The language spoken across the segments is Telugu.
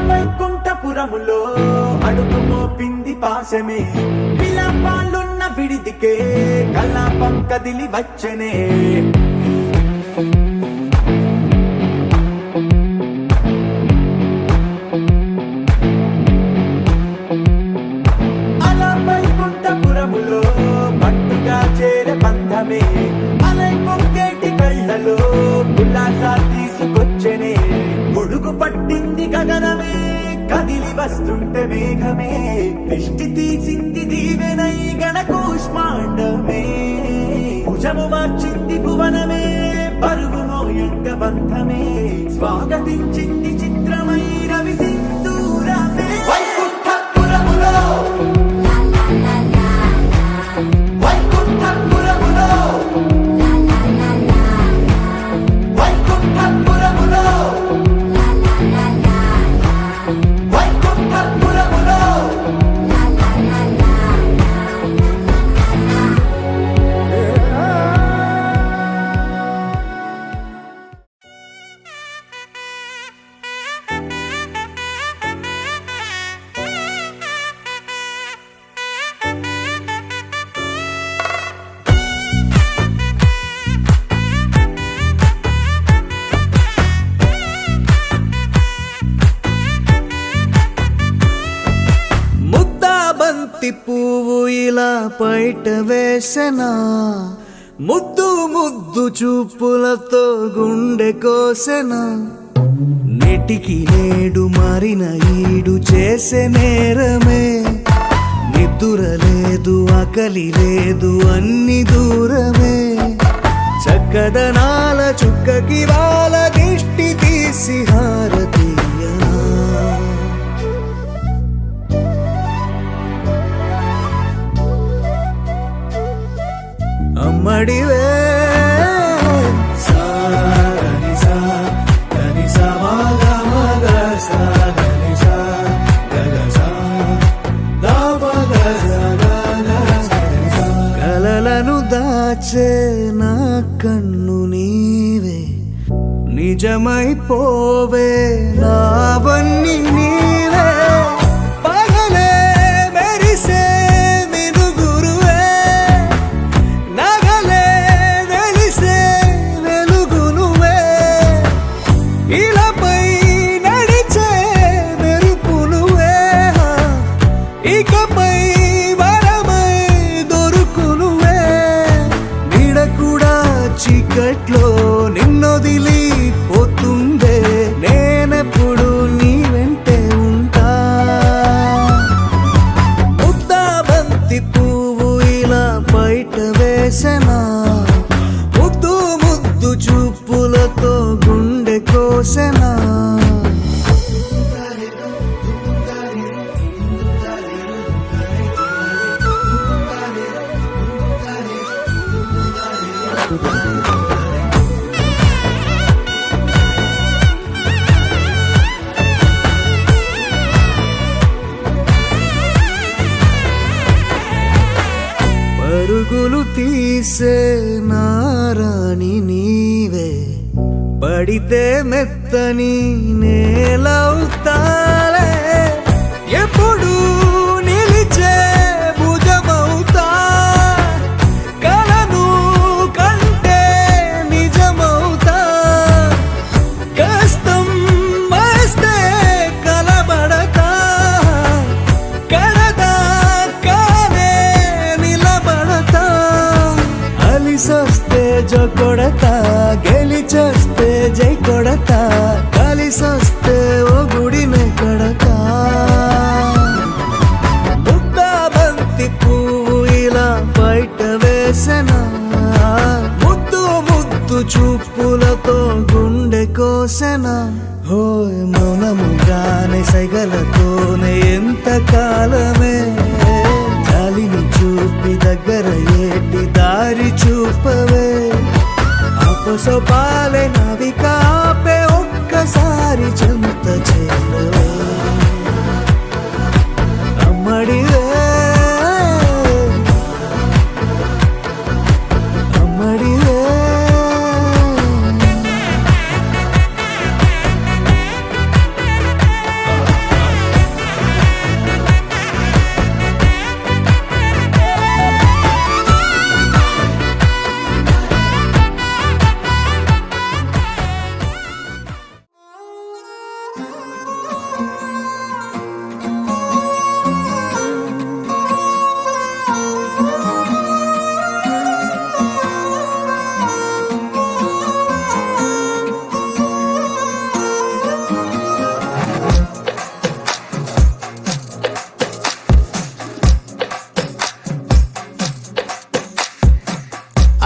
వైకుంఠపురములో అడుగు మోపింది పాశమే విలాపాలున్న విడిదికే కలాపం కదిలి వచ్చనే అలా వైకుంఠపురములో పట్టుగా చేరే బంధమే అలై పొంగేటి కళ్ళలో ఉల్లాసా తీసుకొచ్చనే గొడుగు పట్టింది గగనమే కదిలి వస్తుంటే మేఘమే దృష్టి తీసింది దీవెనై గణకూష్మాండమే భుజము మార్చింది భువనమే పరువు మోయంగ బంధమే స్వాగతించింది చిత్రమై రవి సింధూరమే వైకుంఠపురములో వైకుంఠపురములో వైకుంఠపురములో పువ్వు ఇలా బయట వేసెనా ముద్దు ముద్దు చూపులతో గుండె కోసెనా నెటికి నేడు మారిన ఈడు చేసే నేరమే నిద్ర లేదు ఆకలి లేదు అన్ని దూరమే చక్కదనాల చుక్కకి వాళ్ళ దిష్టి తీసి హారతీయనా అమ్మడివే కలలను దాచే నా కన్ను నీవే నిజమైపోవే నావన్నీ నీవే పగలే మెరిసే మినుగురువే నగలే వెలిసే వెలుగునువే ఇలాపై నడిచే మెరుపునువే ఇకపై వరమై దొరుకునువే నీడ కూడా చీకట్లో నిన్నొదిలి పోతుందే నేనెప్పుడు నీ వెంటే ఉంటా ముద్దాబంతి పువ్వు ఇలా బయట వేసెనా ముద్దు ముద్దు చూపులతో గుండె కోసెనా పరుగులు తీసే నారాణి నీవే పడితే మెత్తని నేలవుతాలే ఎప్పుడు నిలిచే భుజమవుతా కలను కంటే నిజమవుతా కష్టం వస్తే కలబడతా కడదాకానే నిలబడతా అలిసొస్తే జో కొడతా గెలిచొస్తే జై కొడతా సస్తే ఓ గుడినే కడతా ముద్దా బంతి పువ్వు ఇలా బయట వేసెనా ముద్దు ముద్దు చూపులతో గుండె కోసెనా హోయ్ మౌనముగానే సైగలతోనే ఎంత కాలమే జాలిని చూపి దగ్గర ఏటి దారి చూపవే అపసపాలే నవికాపే ఒక్కసారి చెంత చేరవే అమ్మడివే అమ్మడివే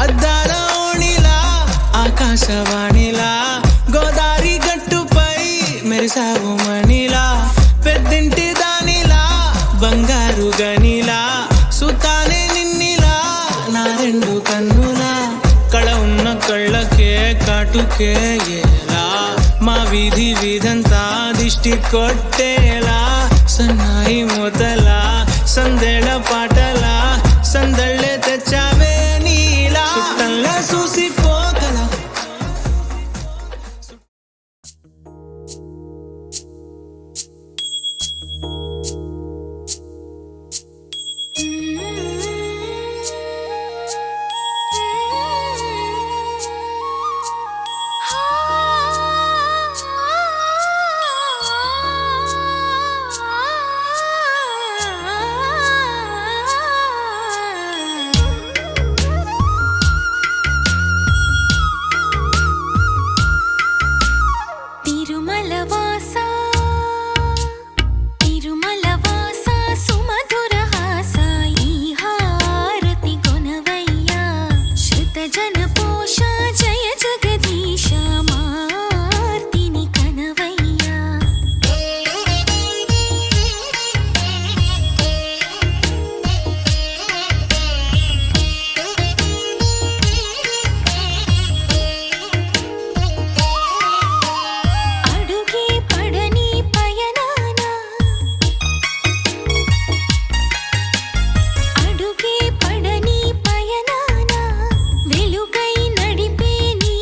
అద్దాల ఓణిలా ఆకాశవాణిలా గోదారి గట్టుపై మెరిసావు మణిలా పెద్దింటి దానిలా బంగారు గనిలా సుతానే నిన్నిలా నా రెండు కన్నులా కళ ఉన్న కళ్ళకే కాటుకే ఎలా మా వీధి వీధంతా దిష్టి కొట్టేలా సన్నాయి మొదలా సందేళ పాటలా సందళ్ళే తెచ్చావే నీలా సుట్టంలా చూసిపోగలా వెలుగై నడిపే నీ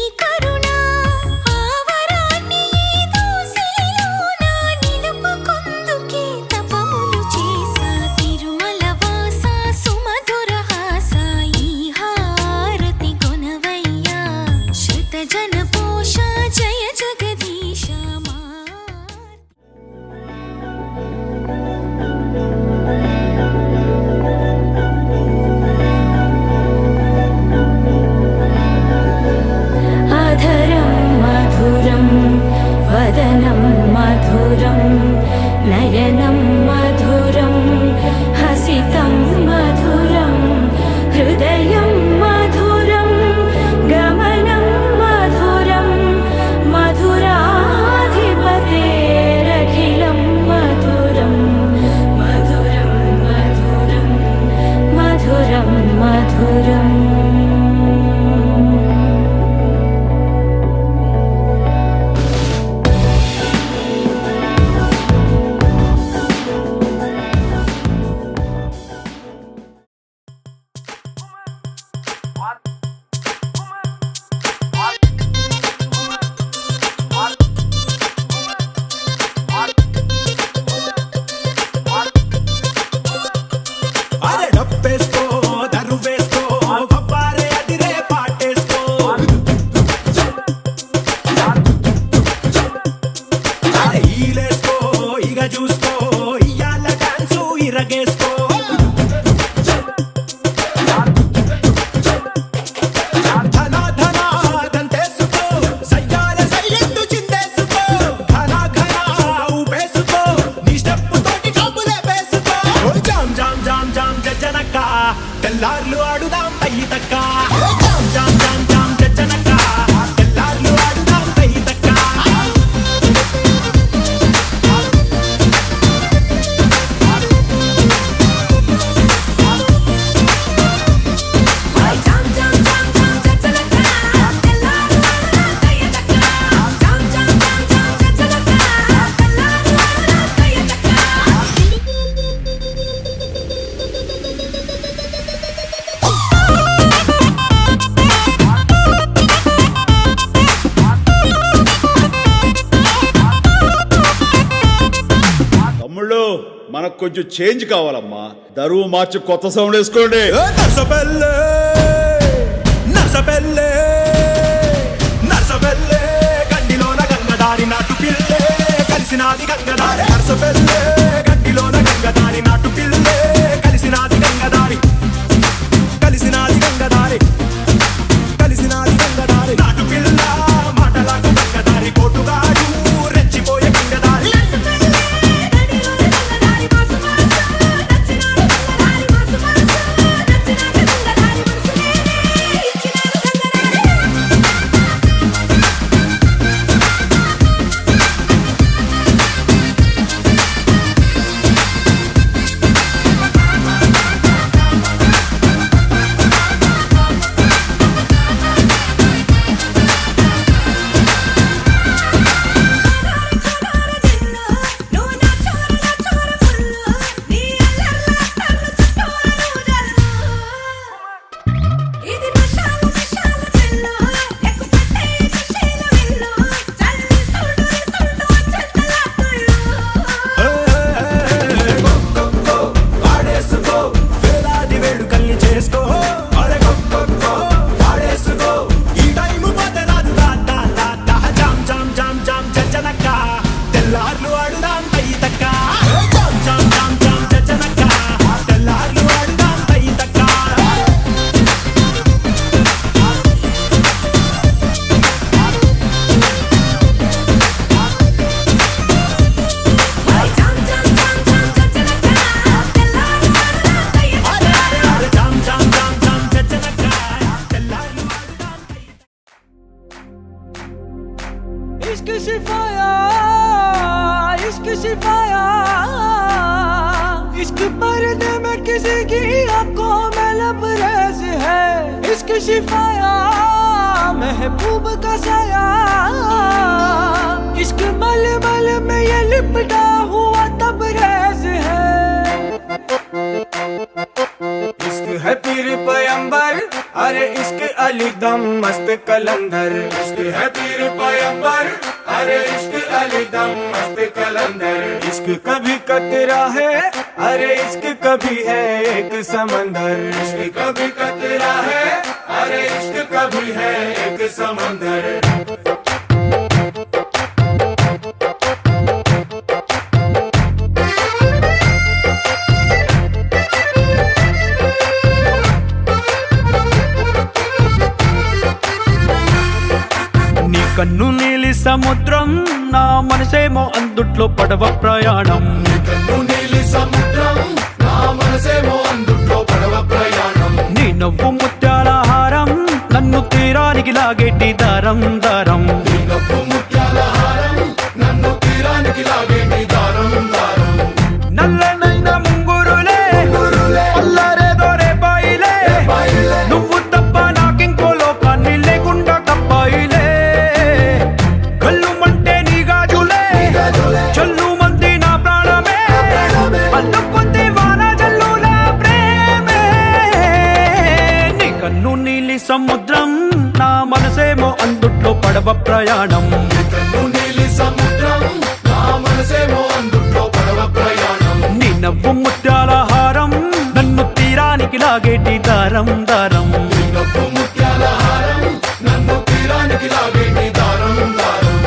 మనకు కొంచెం చేంజ్ కావాలమ్మా. దరువు మార్చి కొత్త సౌండ్ వేసుకోండి. నర్సబెల్లే నర్సబెల్లే నర్సబెల్లే గండిలోన గంగదారి నాటు పిల్లే కలిసినాది గంగదారి. నర్సబెల్లే గండిలోన గంగదారి నాటు పిల్లే కలిసినాది గంగదారి. కలిసినాది గంగదారి. కలిసినాది గంగదారి. నాటు పిల్ల మాటలాకు గంగదారి. కోటుగాడు రెచ్చిపోయే గంగదారి. इश्क शिफाया इश्क शिफाया इश्क पर्दे में किसी की आंखों में लबरेज है. इश्क शिफाया महबूब का साया. इश्क मलमल में ये लिपटा हुआ तबरेज है. इश्क है पीर पैगंबर अरे इश्क अली दम मस्त कलंदर. इश्क है पीर पैगंबर अरे इश्क अली दम मस्त कलंदर. इश्क कभी कतरा है अरे इश्क कभी है एक समंदर. इश्क कभी कतरा है अरे इश्क कभी है एक समंदर. కన్ను నీలి సముద్రం నా మనసేమో అందుట్లో పడవ ప్రయాణం. కన్ను నీలి సముద్రం నా మనసేమో అందుట్లో పడవ ప్రయాణం. నీ నవ్వు ముత్యాల హారం నన్ను తీరానికి లాగేటి దారం దారం. నీ నవ్వు ముత్యాల హారం నన్ను తీరానికి లాగేటి దారం దారం. నల్లనైన ముంగురులే అల్లారేదో రేపాయిలే నువ్వు తప్ప నాకింకో లోకాన్ని లేకుండా కప్పాయిలే. కళ్ళు మంటే నీ గాజులే చల్లు మంది నా ప్రాణమే అల్లుకుంది వాన జల్లుల ప్రేమే. నీ కన్ను నీలి సముద్రం నా మనసేమో అందుట్లో పడవ ప్రయాణం. కన్ను నీలి సముద్రం నా మనసేమో అందుట్లో పడవ ప్రయాణం. నీ నవ్వు ముత్యాల హారం నన్ను తీరానికి లాగేటి దారం దారం. నీ నవ్వు ముత్యాల హారం నన్ను తీరానికి లాగేటి దారం దారం.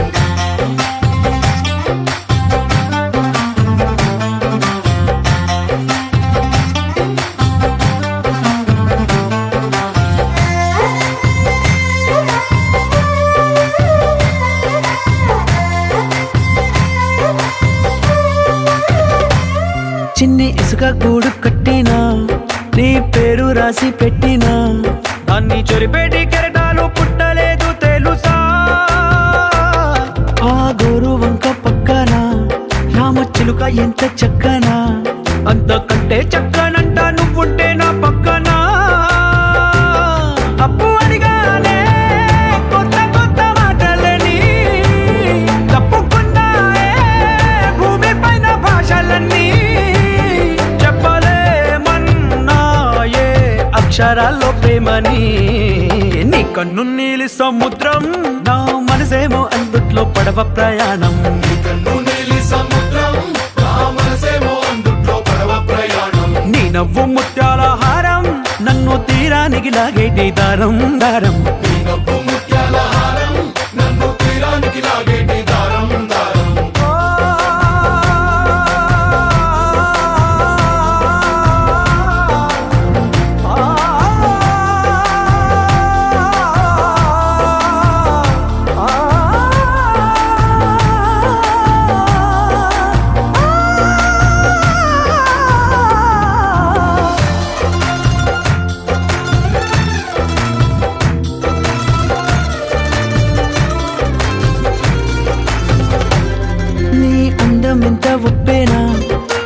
చిన్ని ఇసుక గూడు కట్టినా నీ పేరు రాసి పెట్టినా దాన్ని చొరిపేటి కెరటాలు పుట్టలేదు తెలుసా. ఆ గోరు వంక పక్కన రామచిలుక ఎంత చక్కనా అంతకంటే చక్కనంట నువ్వుంటే నా పక్కన. అప్పు అడిగానే కొత్త కొత్త మాటలని తప్పుకున్నాయే భూమి పైన భాషలన్నీ. చెప్పలేమన్నాయే అక్షరాల్లో ప్రేమని. నీ కన్ను నీలి సముద్రం నా మనసేమో అందుట్లో పడవ ప్రయాణం. కన్ను నీలి సముద్రం నా మనసేమో అందుట్లో నవ్వు ముత్యాల హారం నన్ను తీరానికి లాగేటి దారం దారం నీ నవ్వు ముత్యాల హారం నన్ను తీరానికి లాగేటి దారం దారం ఎంత ఒప్పేనా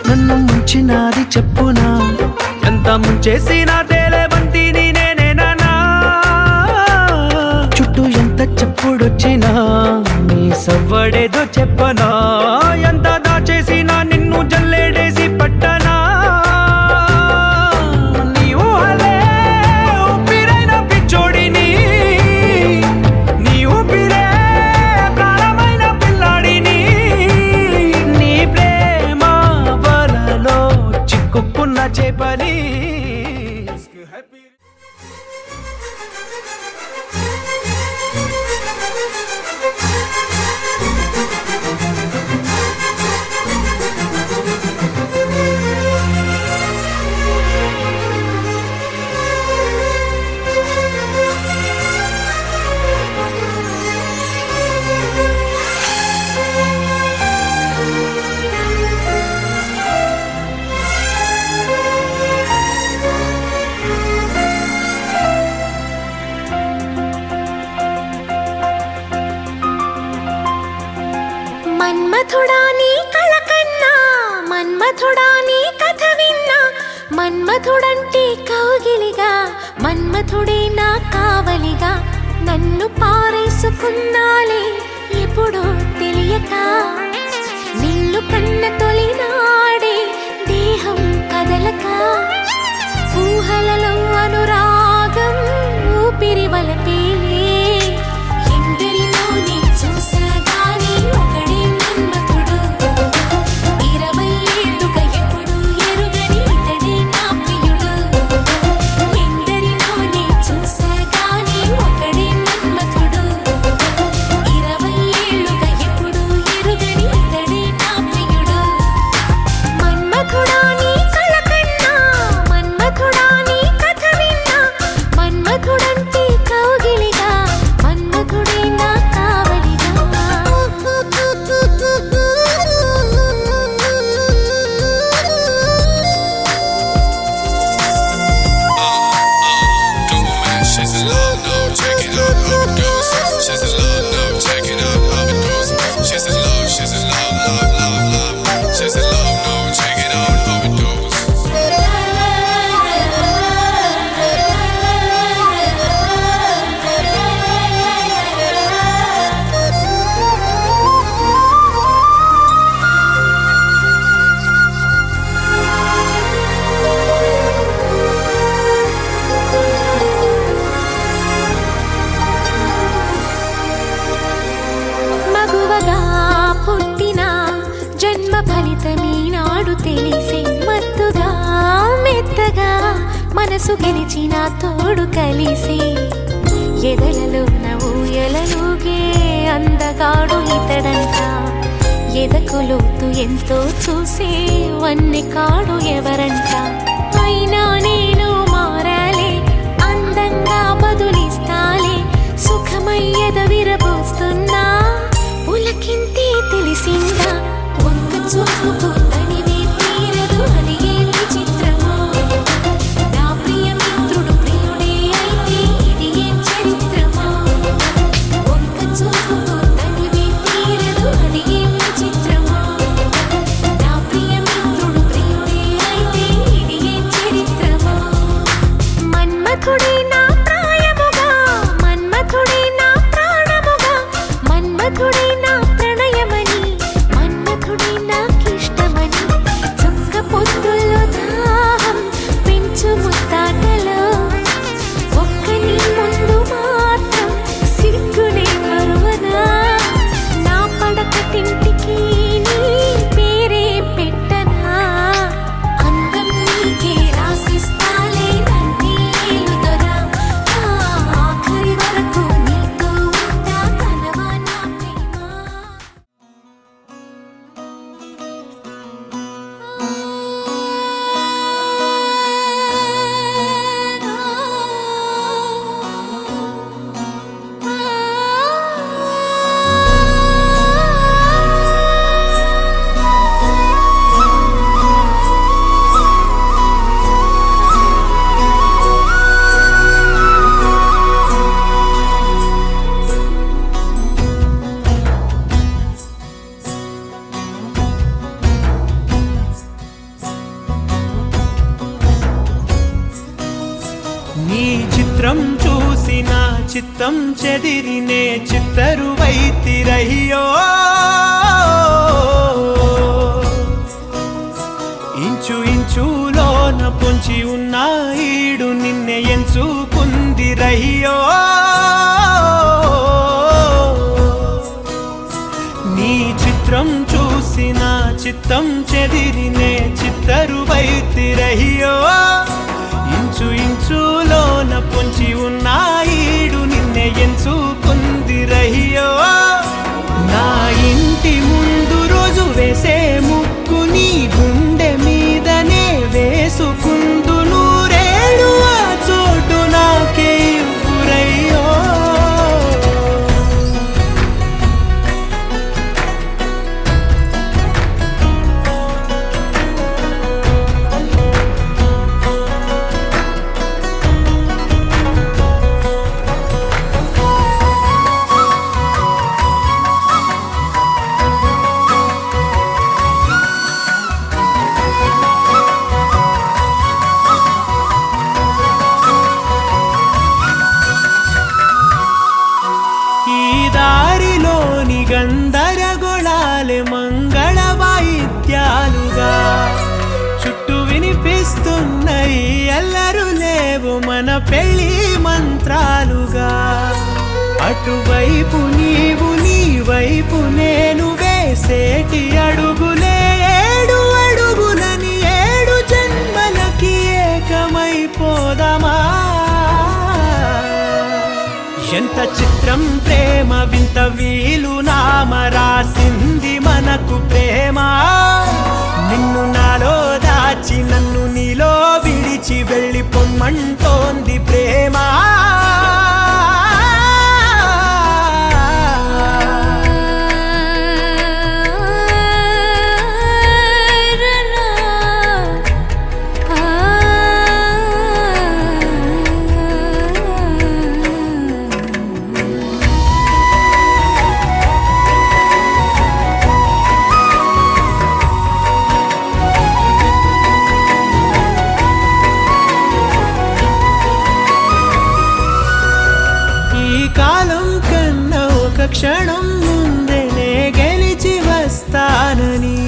నన్ను ముంచినాది చెప్పునా ఎంత ముంచేసినా తేలేవంతి నేనేనా చుట్టూ ఎంత చెప్పుడొచ్చినా నీ సవ్వడేదో చెప్పనా ఎంత దాచేసినా నిన్ను జల్లేడేసి పట్టనా నీ ఊహలే ఊపిరైన పిచ్చోడిని నీ ఊపిరే ప్రాణమైన పిల్లాడిని చిక్కుకున్న చేపని మన్మథుడా నీ కళ కన్నా మన్మథుడా నీ కథ విన్నా మన్మథుడంటే కౌగిలిగా మన్మథుడే నా కావలిగా నన్ను పారేసుకున్నాలే ఎప్పుడో తెలియక నిన్ను కన్న తొలినాడే దేహం కదలక ఊహలలో అనురాగం ఊపిరి వలపేలే ఎందరిలో నీ చూసగానే ఒకడే మన్మథుడు 20 ఏళ్ళుగా ఎప్పుడు ఎరుగని ఇతడే నా ప్రియుడు ఎందరిలో నీ చూసగానే ఒకడే మన్మథుడు 20 ఏళ్ళుగా ఎప్పుడు ఎరుగని ఇతడే నా ప్రియుడు మన్మథుడా నీ కళ కన్నా మన్మథుడా నీ కథ విన్నా మన్మథుడంటే కౌగిలిగా మన్మథుడే నా కావలిగా She's in love, no, check it out how it goes. She's in love, no, check it out how it goes. She's in love, love, love, love. She's in love, no, check it out how it goes. మగువగా పుట్టిన జన్మ ఫలితమీనాడు తెలిసే మత్తుగా మెత్తగా మనసు గెలిచిన తోడు కలిసి ఎదలలో ఊయలలుగే అందగాడు ఇతడంట ఎదకు లోతు ఎంతో చూసే వన్నె కాడు ఎవరంట అయినా నేను మారాలే అందంగా బదులిస్తాలే సుఖమయ్యద విరబోస్తున్నా ఉలకింతే తెలిసిందా ఒక్క చూపుకు తనివే తీరదు అది ఏ విచిత్రమో నా ప్రియ మిత్రుడు ప్రియుడే అయితే ఇది ఏం చరిత్రమో ఒక్క చూపుకు తనివే తీరదు అది ఏ విచిత్రమో నా ప్రియ మిత్రుడు ప్రియుడే అయితే ఇది ఏం చరిత్రమో మన్మథుడే నా ప్రాయముగా మన్మథుడే నా ప్రాణముగా మన్మథుడే నా ప్రణయమని మన్మథుడే నాకిష్టమని చుక్క పొద్దుల్లో దాహం పెంచు ముత్తాటలో ఒక్క నీ ముందు మాత్రం సిగ్గునే మరువనా నా పడకటింటికి నీ పేరే పెట్టనా అందం నీకే రా చిత్తం చెదిరినే చిత్తరువైతిరయ్యో ఇంచు ఇంచులోన పొంచి ఉన్న ఈడు నిన్నే ఎంచుకుందిరయ్యో నీ చిత్రం చూసిన చిత్తం చెదిరినే చిత్తరువైతిరయ్యో ఇంచు ఇంచులోన పొంచి ఉన్న ఈడు నిన్నే ఎంచుకుందిరయ్యో నా ఇంటి ముందు రోజు వేసే ముక్కు నీ గుండె మీదనే వేసుకుందు నూరేడు ఆ చోటు నాకే ఇవ్వురయ్యో గందరగోళాలే మంగళ వాయిద్యాలుగా చుట్టూ వినిపిస్తున్నాయి ఎల్లరు లేవు మన పెళ్లి మంత్రాలుగా అటువైపు నీవు నీ వైపు నేను వేసేటి అడుగులే ఏడు అడుగులని ఏడు జన్మలకి ఏకమైపోదామా ఎంత చిత్రం ప్రేమ వింత వీలు నామ రాసింది మనకు ప్రేమ నిన్ను నాలో దాచి నన్ను నీలో విడిచి వెళ్ళి పొమ్మంటోంది ప్రేమ క్షణం ముందనే గెలిచి వస్తానని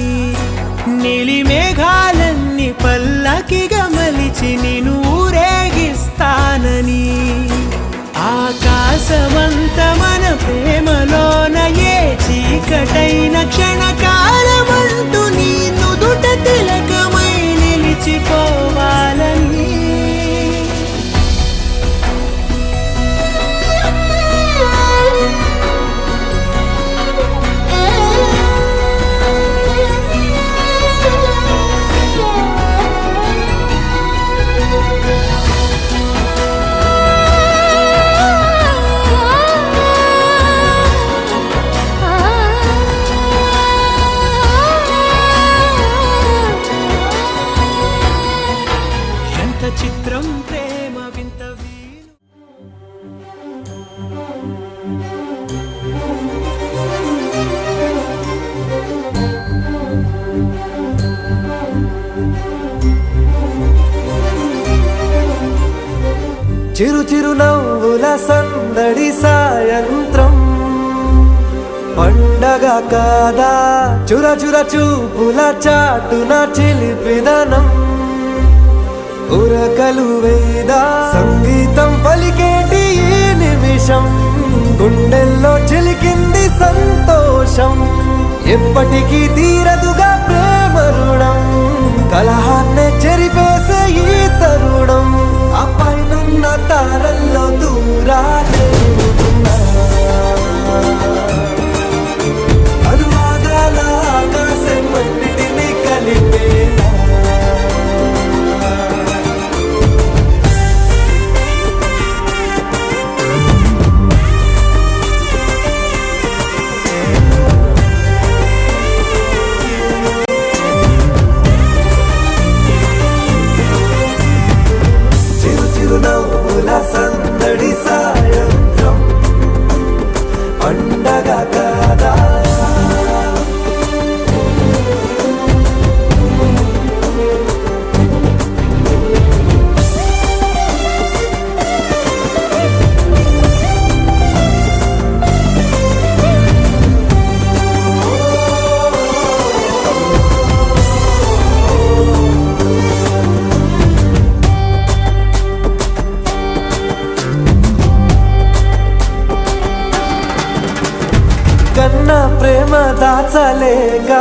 నీలి మేఘాలన్నీ పల్లకిగా మలిచి నిన్ను ఊరేగిస్తానని ఆకాశమంత మన ప్రేమలోన ఏ చీకటైన క్షణకాలమంటూ నీ నుదుట తిలకమై నిలిచిపోవాలని చిత్రం ప్రేమ వింత వీలు చిరు చిరు నవ్వుల సందడి సాయంత్రం పండగ కాదా చుర చుర చూపుల చాటున చిలిపిదనం ఉరకలు వేదా సంగీతం పలికేటి ఈ నిమిషం గుండెల్లో చిలికింది సంతోషం ఎప్పటికీ తీరదుగా ప్రేమ రుణం కలహాన్నే చెరిపేసే ఈ తరుణం ఆ పైనున్న తారల్లో దూరాలే అనువాదాల ఆకాశం అన్నిటినీ కలిపేలా చిరు చిరు నవ్వుల సందడి సాయం కన్న ప్రేమ దాచలేక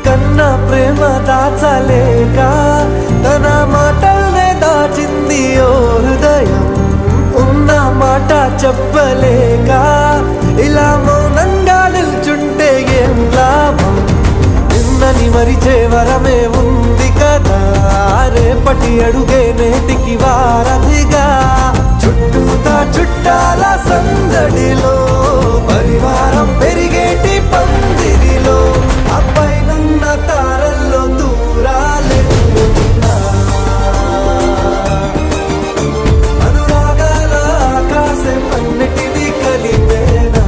కన్న ప్రేమ దాచలేక తన మాటల్నే దాచింది ఓ హృదయం ఉన్న మాట చెప్పలేక ఇలా మౌనంగా నిల్చుంటే ఏం లాభం నిన్నని మరిచే వరమే ఉంది కదా రేపటి అడుగే నేటికి వారధిగా చుట్టూతా చుట్టాల సందడిలో పరివారం పెరిగేటి పందిరిలో అబ్బాయినున్న తారల్లో దూరాలెన్నున్నా అనురాగాల ఆకాశం అన్నిటినీ కలిపేనా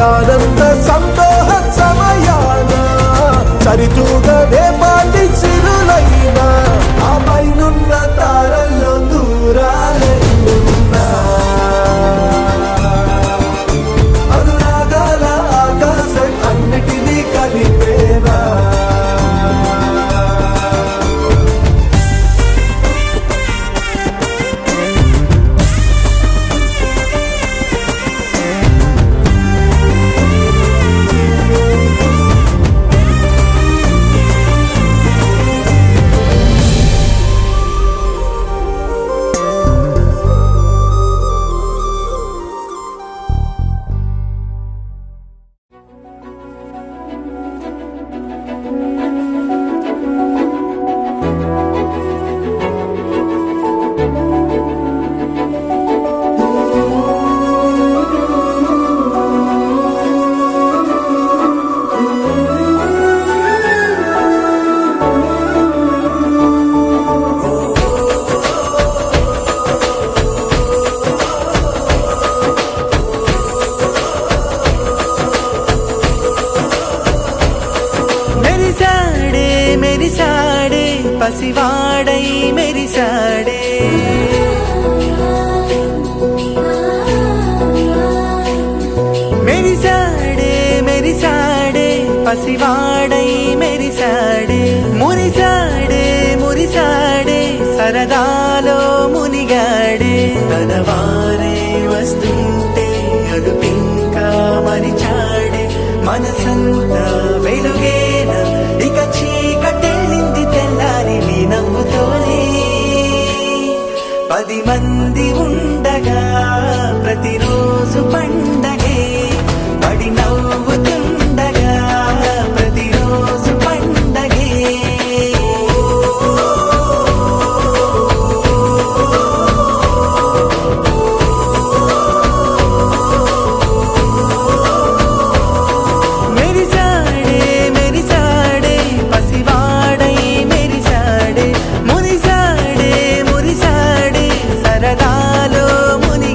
ఆనంద సందోహ సమయాన సరితూగవే పాటి సిరులైనా ఆ పైనున్న తారల్లో దూరాలెన్నున్నా అనురాగాల ఆకాశం అన్నిటినీ కలిపేనా పసివాడై మెరిసాడే మెరిసాడే మెరిసాడే పసివాడై మెరిసాడే మురిసాడే మురిసాడే సరదాలో మునిగాడే తన వారే వస్తుంటే అడుపింకా మరిచాడే మనసంతా వెలుగేన ఇక చీకటెళ్ళింది తెల్లారి నీ నవ్వుతోనే 10 మంది ఉండగా ప్రతిరోజు పండగే పడి నవ్వుతుండగా ప్రతిరోజు పండగే మెరిసాడే మెరిసాడే పసివాడై మెరిసాడే మురిసాడే మురిసాడే సరదాలో ముని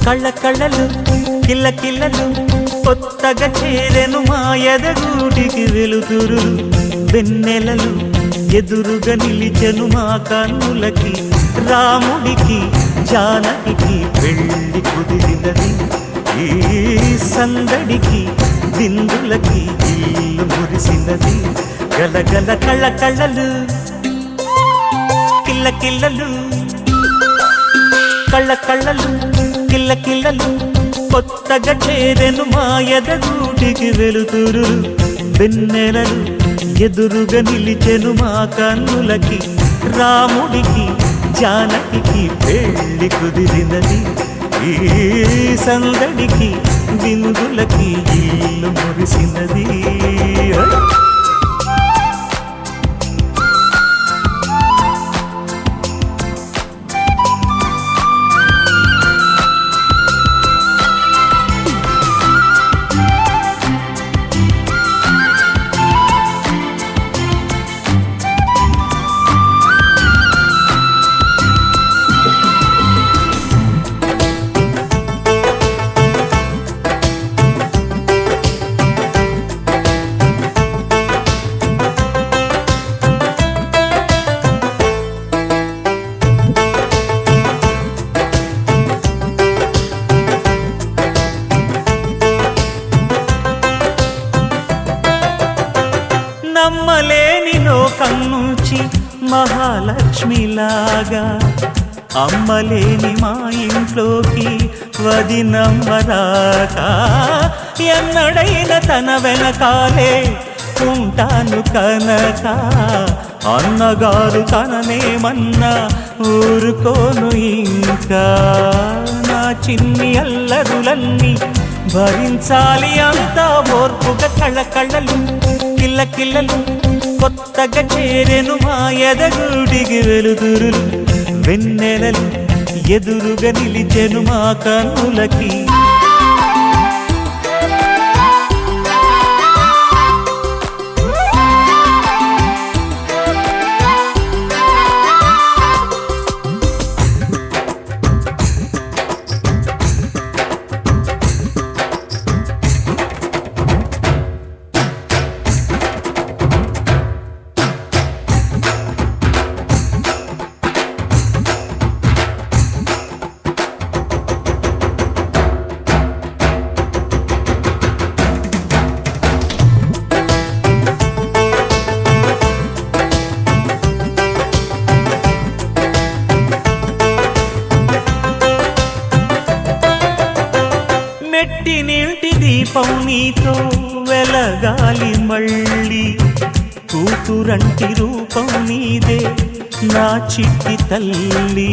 కళ్ళ కళ్ళలు కిల్ల కిల్లలు కొత్తగా చేరెను మా ఎదగూటికి వెలుతురు వెన్నెలలు ఎదురుగా నిలిచెను మా కన్నులకి రాముడికి జానకి పెళ్ళి కుదిరినది ఈ సందడికి బిందులకి ఇల్లు మురిసినది గలగల కళ్ళ కళ్ళలు కిల్ల కిల్లలు కళ్ళ కళ్ళలు కిల్ల కిల్లలు కొత్తగా చేరెను మా ఎదగూటికి వెలుతురు వెన్నెలలు ఎదురుగా నిలిచెను మా కన్నులకి రాముడికి జానకి పెళ్ళి కుదిరినది ఈ సందడికి బిందులకి ఇల్లు మురిసినది నమ్మలేని లోకం నుంచి మహాలక్ష్మిలాగా అమ్మలేని మా ఇంట్లోకి వదినమ్మరాక ఎన్నడైన తన వెనకాలే ఉంటాను కనక అన్నగారు తననేమన్నా ఊరుకోను ఇంకా నా చిన్ని అల్లరులన్నీ భరించాలి అంతా ఓర్పుగా కళ్ళ కళ్ళలు కిల్ల కిల్లలు కొత్తగా చేరెను మా ఎదగూడికి వెలుతురులు వెన్నెలలు ఎదురుగా నిలిచెను మా కన్నులకి నెట్టినింటి దీపం నీతో వెలగాలి మళ్ళీ కూతురంటి రూపం నీదే నా చిట్టి తల్లి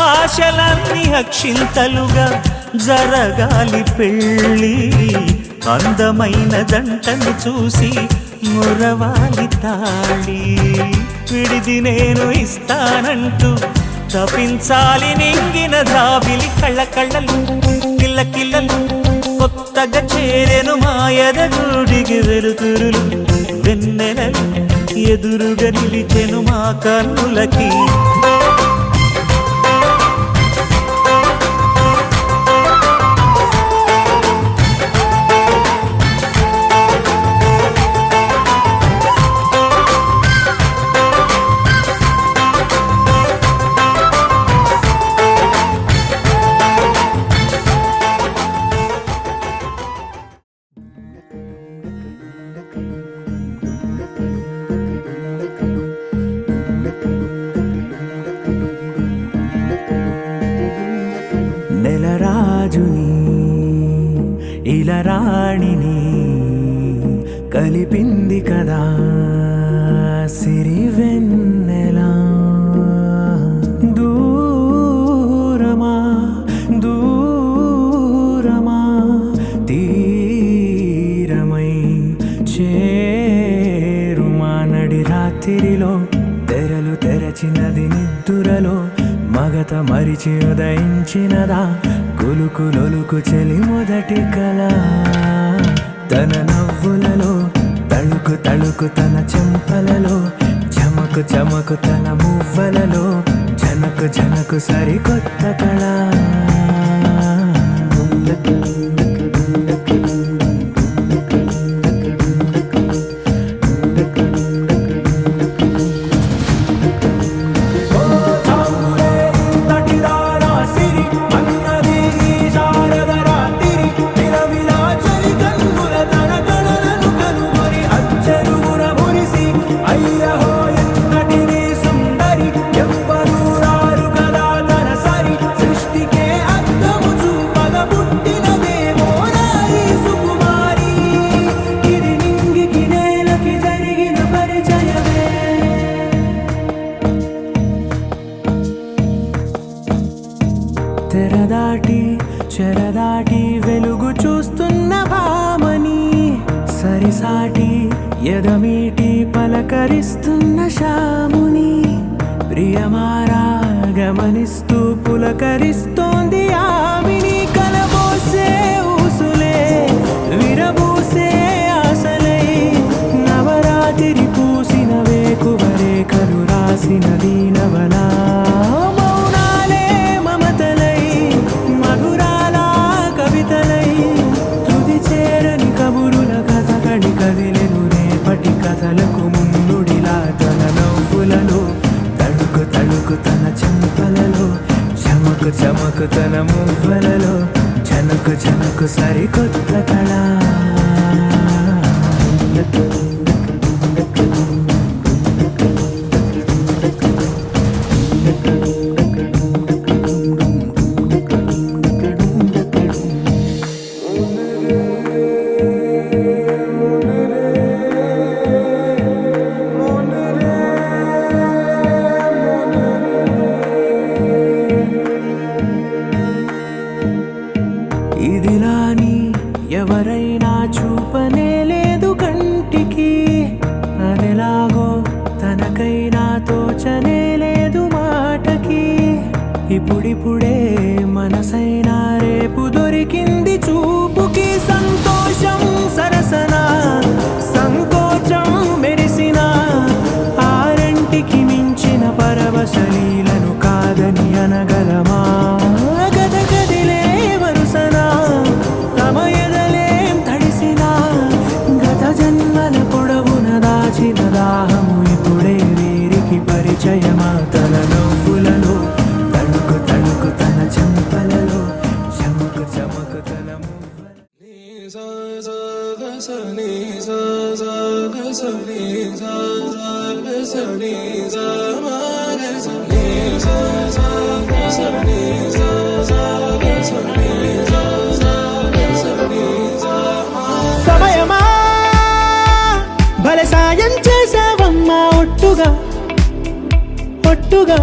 ఆశలన్నీ అక్షింతలుగా జరగాలి పెళ్ళి అందమైన దంటను చూసి మురవాలి తాళి విడిది నేను ఇస్తానంటూ తపించాలి నింగిన జాబిలి కళ్ళ కళ్ళలు కిల్ల కిల్లలు కొత్తగా చేరెను మా ఎదగూడికి వెలుతురులు వెన్నెలలు ఎదురుగా నిలిచెను మా కన్నులకి నెలరాజుని ఇలరాణిని కలిపింది కదా సిరి వెన్నెలా దూరమా దూరమా తీరమై చేరుమా నడి రాత్రిలో తెరలు తెరచినది నిద్దురలో మగత మరిచి ఉదయించినదా కులుకు లొలుకు చెలి మొదటి కళ తన నవ్వులలో తళుకు తళుకు తన చెంపలలో చమకు చమకు తన మువ్వలలో జనకు జనకు సరికొత్త కళ ఎరదాటి వెలుగు చూస్తున్న భామని సరిసాటి ఎదమీటి పలకరిస్తున్న శాముని ప్రియమారా గమనిస్తూ పులకరిస్తోంది ఆమెని కలబోసే ఊసులే విరబూసే ఆశలై నవరాత్రి పూసిన వేకువరేఖలు రాసిన దీనవనా మౌనాలే మమతలై మధురాల కవితలై తుది చేరని కబురుల కథ కడి కదిలెను రేపటి కథలకు ముందుడిలా తన నవ్వులలో తడుకు తడుకు తన చెంపలలో చమకు చమకు తన మువ్వలలో చనకు చనకు సరికొత్త కళ ఇదిలాని ఎవరైనా చూపనే లేదు కంటికి అదెలాగో తనకైనా తోచనే లేదు మాటకి ఇప్పుడిప్పుడే మనసైనా రేపు దొరికింది చూపుకి సంతోషం సరసన సంకోచం మెరిసిన ఆరంటికి మించిన పరవశలీలను కాదని అనగలమా గద గదిలే వరుసనా తమ ఎదలేం తడిసినా గత జన్మల పొడవున దాచిన దాహము ఇప్పుడే వీరికి పరిచయమా తన నవ్వులలో తణుకు తణుకు తన చెంపలలో చమకు చమకు తన సమయమా భలే సాయం చేసావమ్మా ఒట్టుగా ఒట్టుగా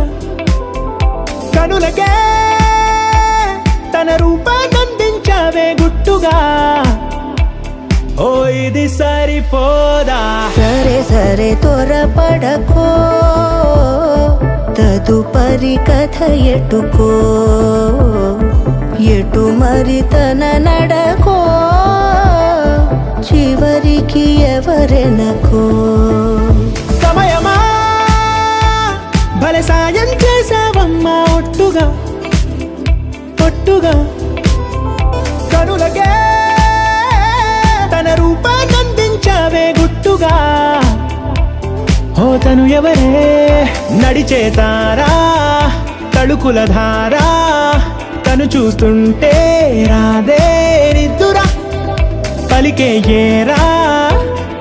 కనులకే తన రూపాన్నందించావే గుట్టుగా ఓ ఇది సరిపోదా సరే సరే త్వరపడకో తదుపరి కథ ఎటుకో ఎటు మరి తన నడకో చివరికి ఎవరెనకో సమయమా భలే సాయం చేసావమ్మా ఒట్టుగా ఒట్టుగా కనులకే తన రూపాన్నందించావే గుట్టుగా ఓ తను ఎవరే నడిచే తారా తళుకుల ధారా తను చూస్తుంటే రాదే నిద్దురా పలికే ఏరా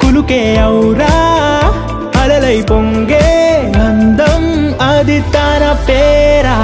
కులుకే ఔరా అలలై పొంగే అందం అది తన పేరా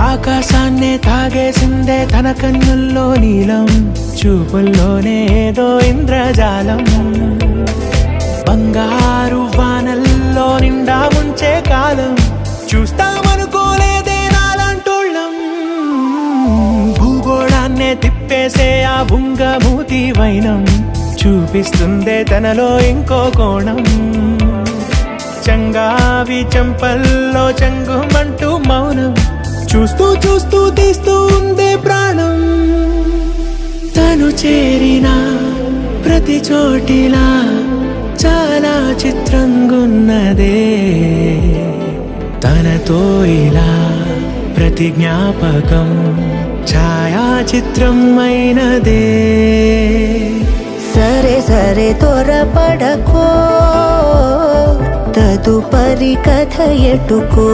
ఆకాశాన్నే తాగేసిందే తన కన్నుల్లో నీలం చూపుల్లోనే ఏదో ఇంద్రజాలం బంగారు వానల్లో నిండా ముంచే కాలం చూస్తామనుకోలేదే నాలాంటోళ్ళం భూగోళాన్నే తిప్పేసే ఆ బుంగమూతి వైనం చూపిస్తుందే తనలో ఇంకో కోణం చంగావి చెంపల్లో చెంగుమంటూ మౌనం చూస్తూ చూస్తూ తీస్తూ ఉందే ప్రాణం తను చేరిన ప్రతి చోటిలా చాలా చిత్రంగున్నదే తనతో ఇలా ప్రతి జ్ఞాపకం ఛాయాచిత్రం అయినదే సరే సరే త్వరపడకో తదుపరి కథ ఎటుకో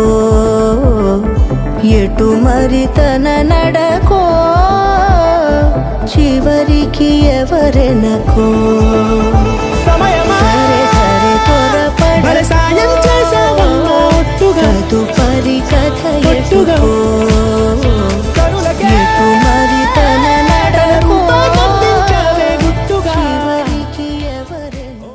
ఎటు మరి తన నడకో చివరికి ఎవరెనకో సరే సరే త్వరపడ సాయం చేసావమ్మా ఒట్టుగా తదుపరి కథ ఒట్టుగా ఎటుకో ఎటు మరి తన నడకో పంపించావే గుట్టుగా చివరికి ఎవరెనకో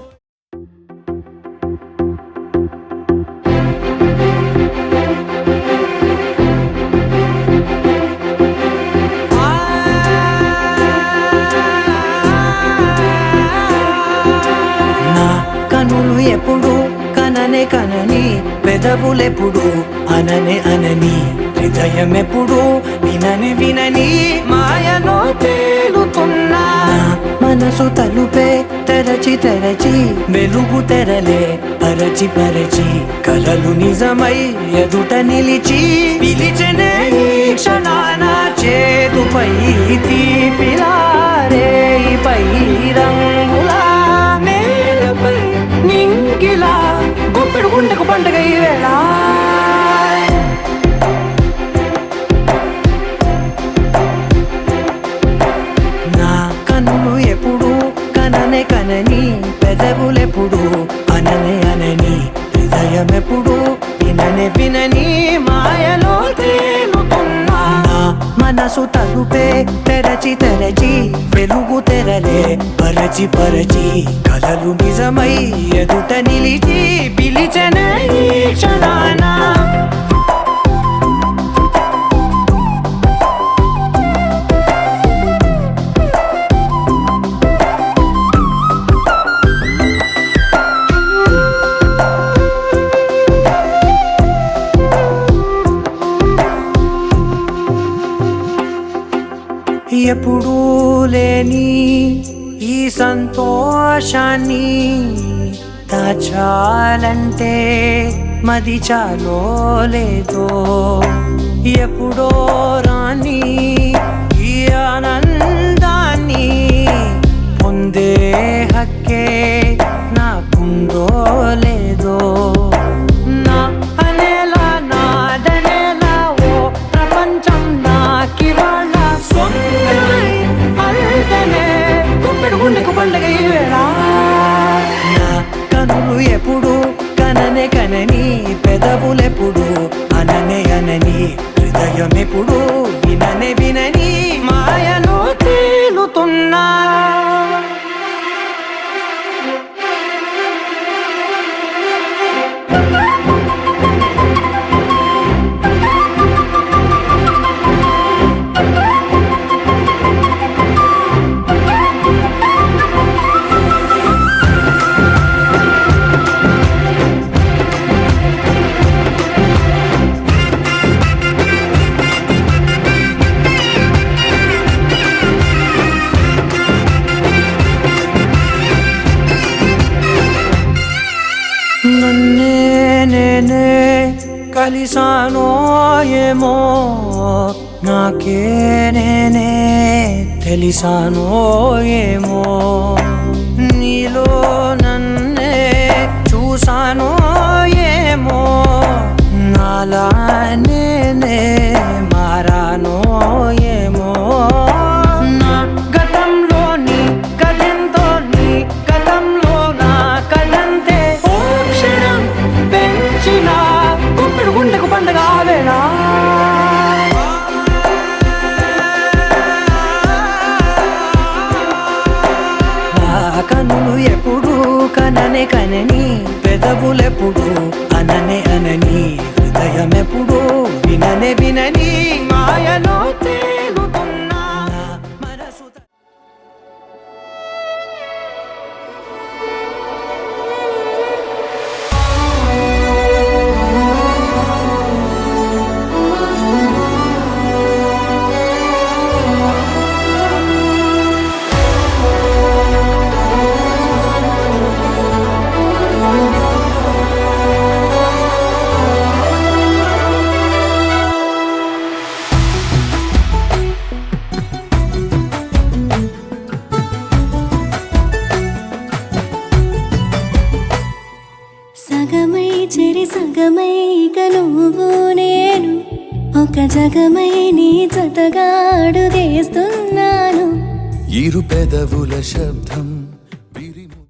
నా కనులు ఎప్పుడు కననే కనని పెదవులెప్పుడు అననే అనని హృదయం ఎప్పుడు వినని వినని మాయలో తేలుతున్నా నా మనసు తలుపే తెరచి తెరచి వెలుగు తెరలే పరచి పరచి కలలు నిజమై ఎదుట నిలిచి పిలిచనే ఈ క్షణాన చేతుపై తీపిలారే పై రంగులా నేలపై నింగిలా గుప్పెడు గుండెకు పండుగ ఈ వేళ నా కన్నులు ఎప్పుడు కననే కనని పెదవులెప్పుడు అననే అనని హృదయం ఎప్పుడు విననే వినని మాయలో తేలుతున్నా నా మనసు తలుపే తెరచి తెరచి వెలుగు తెరలే పరచి పరచి కలలు నిజమై ఎదుట నిలిచి పిలిచనే ఈ క్షణాన ఎప్పుడూ లేని ఈ సంతోషాన్ని దాచాలంటే మది చాలో లేదో ఎప్పుడో రాని ఈ ఆనందాన్ని పొందే హక్కే నాకుందో లేదో నా అనేలా నాదనేలా ఓ ప్రపంచం నాకివాళ్ళ సొంతమై అల్దనే గుప్పెడు గుండెకు పండుగ ఈ వేళ నా కనులు ఎప్పుడు కననే కనని పెదవులెప్పుడు అననే అనని హృదయం ఎప్పుడు విననే వినని మాయలో తేలుతున్నా నన్నే నేనే కలిసానో ఏమో నాకే నేనే తెలిసానో ఏమో నీలో నన్నే చూసానో ఏమో నాలా నేనే మారానో ఏమో నా గతంలోని కథంతో నీ గతంలో నా కథంతే ఓ క్షణం పెంచిన గుప్పెడు గుండెకు పండుగ ఆవేనా కనులు ఎప్పుడు కననే కనని పెదవులెప్పుడు అననే అనని హృదయం ఎప్పుడు విననే వినని మాయలో తేలుతున్నా మనసు సగమై చెరి సగమై ఇక నువ్వు నేను ఒక జగమై నీ జతగా అడుగేస్తున్నాను ఇరు పెదవుల శబ్దం